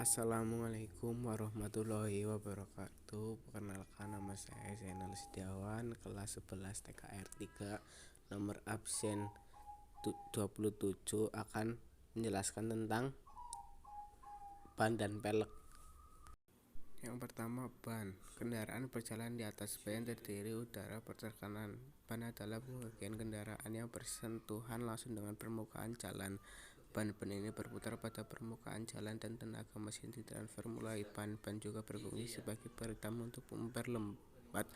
Assalamualaikum warahmatullahi wabarakatuh. Perkenalkan, nama saya Zainal Setiawan, kelas 11 TKR 3, nomor absen 27, akan menjelaskan tentang ban dan pelek. Yang pertama, ban. Kendaraan berjalan di atas ban terdiri udara bertekanan. Ban adalah bagian kendaraan yang bersentuhan langsung dengan permukaan jalan. Ban ini berputar pada permukaan jalan dan tenaga mesin ditransfer melalui ban. Ban juga berfungsi sebagai peredam untuk memperlambat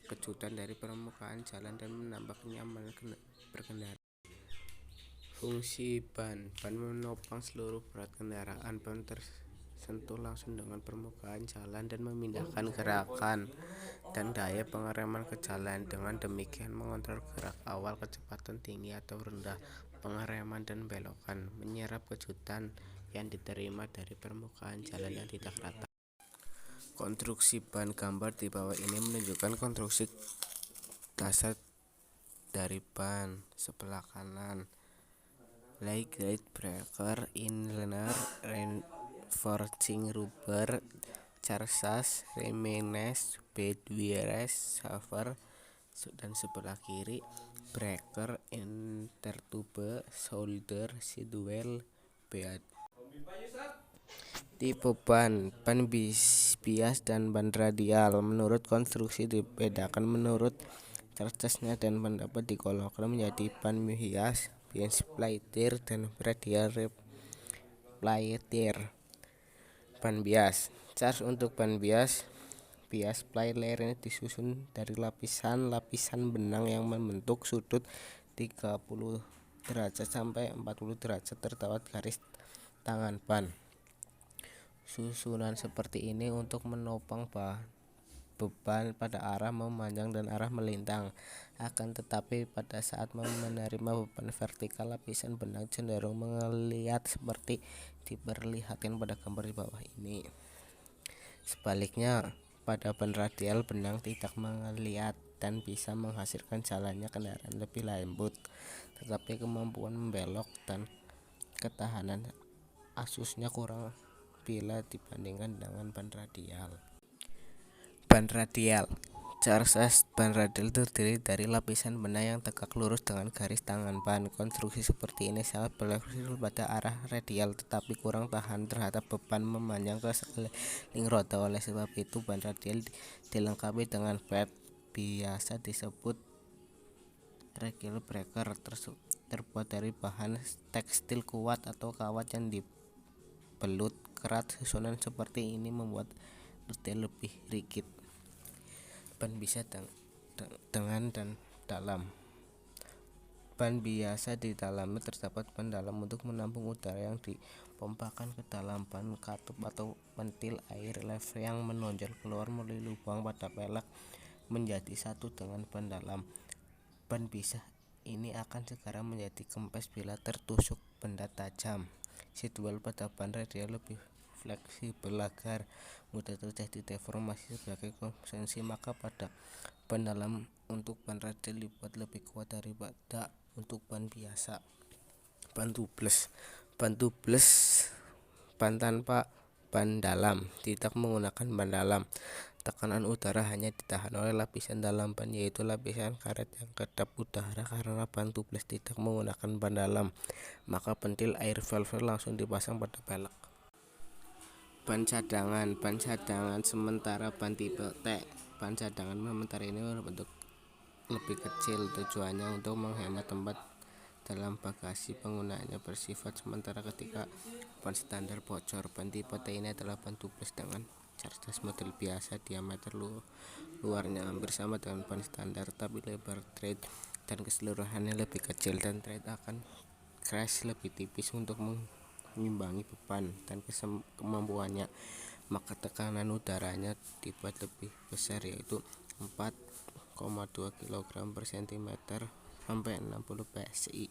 kejutan dari permukaan jalan dan menambah kenyamanan berkendara. Fungsi ban menopang seluruh berat kendaraan. Ban tersentuh langsung dengan permukaan jalan dan memindahkan gerakan dan daya pengereman ke jalan. Dengan demikian mengontrol gerak awal, kecepatan tinggi atau rendah, pengereman dan belokan, menyerap kejutan yang diterima dari permukaan jalan yang tidak rata. Konstruksi ban. Gambar di bawah ini menunjukkan konstruksi dasar dari ban. Sebelah kanan, light breaker, inliner, reinforcing rubber, charges, remains, bedwires, shaver, dan sebelah kiri, breaker, intertube, solder, sidewell, bead. Tipe ban bias dan ban radial. Menurut konstruksi dibedakan menurut chargesnya dan pendapat digolongkan menjadi ban bias splitter dan radial splitter. Ban bias. Charge untuk ban bias splitter ini disusun dari lapisan benang yang membentuk sudut 30 derajat sampai 40 derajat terdapat garis tangan ban. Susunan seperti ini untuk menopang beban pada arah memanjang dan arah melintang. Akan tetapi pada saat menerima beban vertikal, lapisan benang cenderung mengeliat seperti diperlihatkan pada gambar di bawah ini. Sebaliknya, pada ban radial benang tidak mengeliat dan bisa menghasilkan jalannya kendaraan lebih lembut, tetapi kemampuan membelok dan ketahanan asusnya kurang bila dibandingkan dengan ban radial. Ban radial. Charges ban radial terdiri dari lapisan benang yang tegak lurus dengan garis tangan ban. Konstruksi seperti ini sangat fleksibel pada arah radial, tetapi kurang tahan terhadap beban memanjang ke sekeliling roda. Oleh sebab itu, ban radial dilengkapi dengan pad biasa disebut trail breaker, terbuat dari bahan tekstil kuat atau kawat yang dibelut kerat. Susunan seperti ini membuat radial lebih rigid. Ban biasa dengan dan dalam. Ban biasa di dalamnya terdapat ban dalam untuk menampung udara yang dipompakan ke dalam. Ban katup atau ventil air lever yang menonjol keluar melalui lubang pada pelek menjadi satu dengan ban dalam. Ban biasa ini akan segera menjadi kempes bila tertusuk benda tajam. Sidewell pada ban radial lebih fleksibel agar mudah terjadi deformasi sebagai kompensasi, maka pada ban dalam untuk ban radial dibuat lebih kuat daripada untuk ban biasa. Ban tubeless. Ban tanpa ban dalam, tidak menggunakan ban dalam. Tekanan udara hanya ditahan oleh lapisan dalam ban, yaitu lapisan karet yang kedap udara. Karena ban tubeless tidak menggunakan ban dalam, maka ventil air valve langsung dipasang pada pelek. Ban cadangan sementara. Ban tipe T. Ban cadangan sementara ini berbentuk lebih kecil, tujuannya untuk menghemat tempat dalam bagasi. Penggunaannya bersifat sementara ketika ban standar bocor. Ban tipe T ini adalah ban tubeless dengan charges model biasa. Diameter luarnya hampir sama dengan ban standar, tapi lebar tread dan keseluruhannya lebih kecil, dan tread akan crash lebih tipis untuk mengimbangi beban dan kemampuannya. Maka tekanan udaranya dibuat lebih besar, yaitu 4,2 kg per cm sampai 60 psi.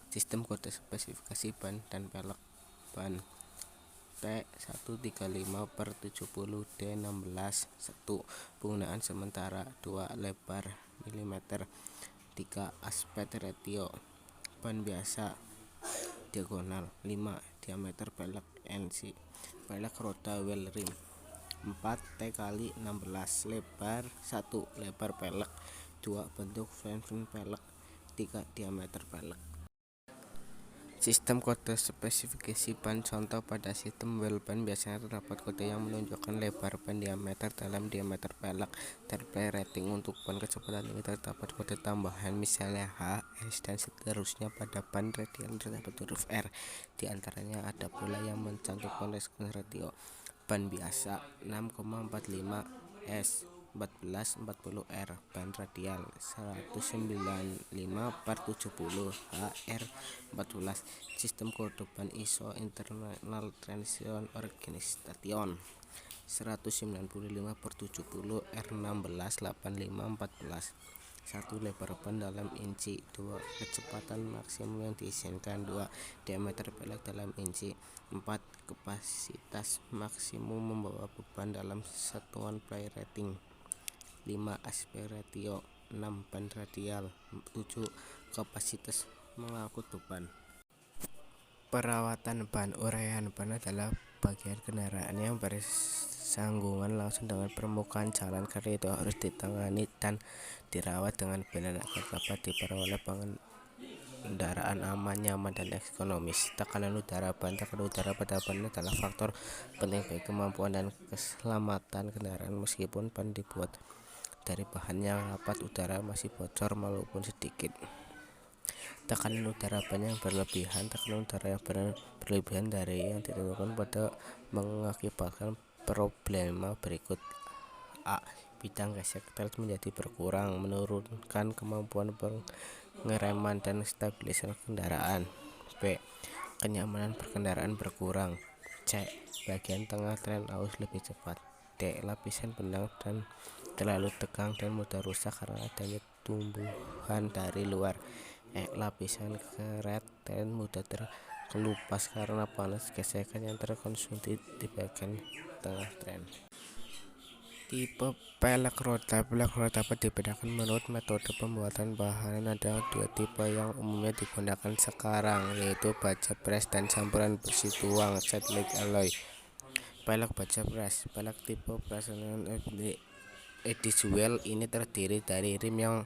Sistem kode spesifikasi ban dan pelek. Ban T135/70 D16 1. Penggunaan sementara 2. Lebar mm 3. Aspek ratio. Ban biasa diagonal 5. Diameter pelek CNC. Pelek roda wheel rim 4 T kali 16, lebar 1, lebar pelek 2, bentuk frame pelek 3, diameter pelek. Sistem kode spesifikasi ban. Contoh, pada sistem wheel ban biasanya terdapat kode yang menunjukkan lebar ban, diameter dalam, diameter pelek, dan play rating. Untuk ban kecepatan tinggi terdapat kode tambahan, misalnya H, S, dan seterusnya. Pada ban radial terdapat huruf R. Di antaranya ada pula yang mencantumkan resistance ratio. Ban biasa 6,45 S 1440 R. Ban radial 195/70 HR 14. Sistem kode ban ISO Internal Transmission Organization 195/70 R16 8514. 1, lebar ban dalam inci. 2, kecepatan maksimum yang diizinkan. 2, diameter pelek dalam inci. 4, kapasitas maksimum membawa beban dalam satuan play rating. 5, aspek ratio. 6, ban radial. 7, kapasitas mengangkut beban. Perawatan ban. Uraian ban adalah bagian kendaraan yang bersanggungan langsung dengan permukaan jalan, karena itu harus ditangani dan dirawat dengan benar agar dapat diperoleh pengendaraan aman, nyaman, dan ekonomis. Tekanan udara ban. Tekanan udara pada ban adalah faktor penting bagi kemampuan dan keselamatan kendaraan. Meskipun ban dibuat dari bahan yang rapat, udara masih bocor walaupun sedikit. Tekanan udara ban yang berlebihan. Tekanan udara yang berlebihan dari yang ditentukan pada mengakibatkan problema berikut. A. Bidang gesek teles menjadi berkurang, menurunkan kemampuan pengereman dan stabilisasi kendaraan. B. Kenyamanan berkendaraan berkurang. C. Bagian tengah tren aus lebih cepat. D. Lapisan benang dan terlalu tegang dan mudah rusak karena adanya tumbuhan dari luar. E. Lapisan karet tren mudah terkelupas karena panas gesekan yang terkonsumsi di bagian tengah tren. Tipe pelek roda. Pelek roda dapat dibedakan menurut metode pembuatan bahan. Ada 2 tipe yang umumnya digunakan sekarang, yaitu baja pres dan campuran besi tuang slag alloy. Pelek baja pres. Pelek tipe Brazilian Edge wheel ini terdiri dari rim yang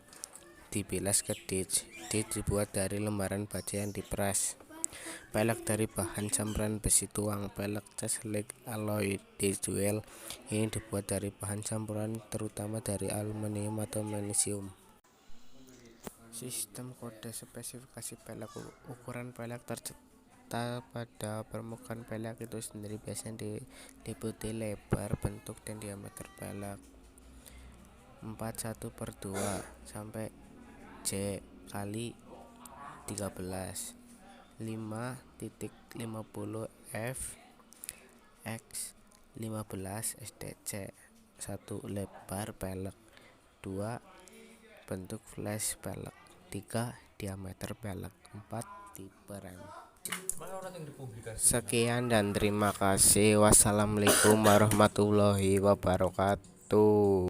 dibilas ke disc. Disc dibuat dari lembaran baja yang diperas. Pelek dari bahan campuran besi tuang. Pelek slag alloy disc wheel ini dibuat dari bahan campuran terutama dari aluminium atau magnesium. Sistem kode spesifikasi pelek. Ukuran pelek tercipta pada permukaan pelek itu sendiri, biasanya diliputi lebar, bentuk, dan diameter pelek 41/2 sampai J kali 13 5.50 F X 15 STC. 1, lebar pelek. 2, bentuk flash pelek. 3, diameter pelek. 4, tipe rem. Sekian dan terima kasih. Wassalamualaikum warahmatullahi wabarakatuh.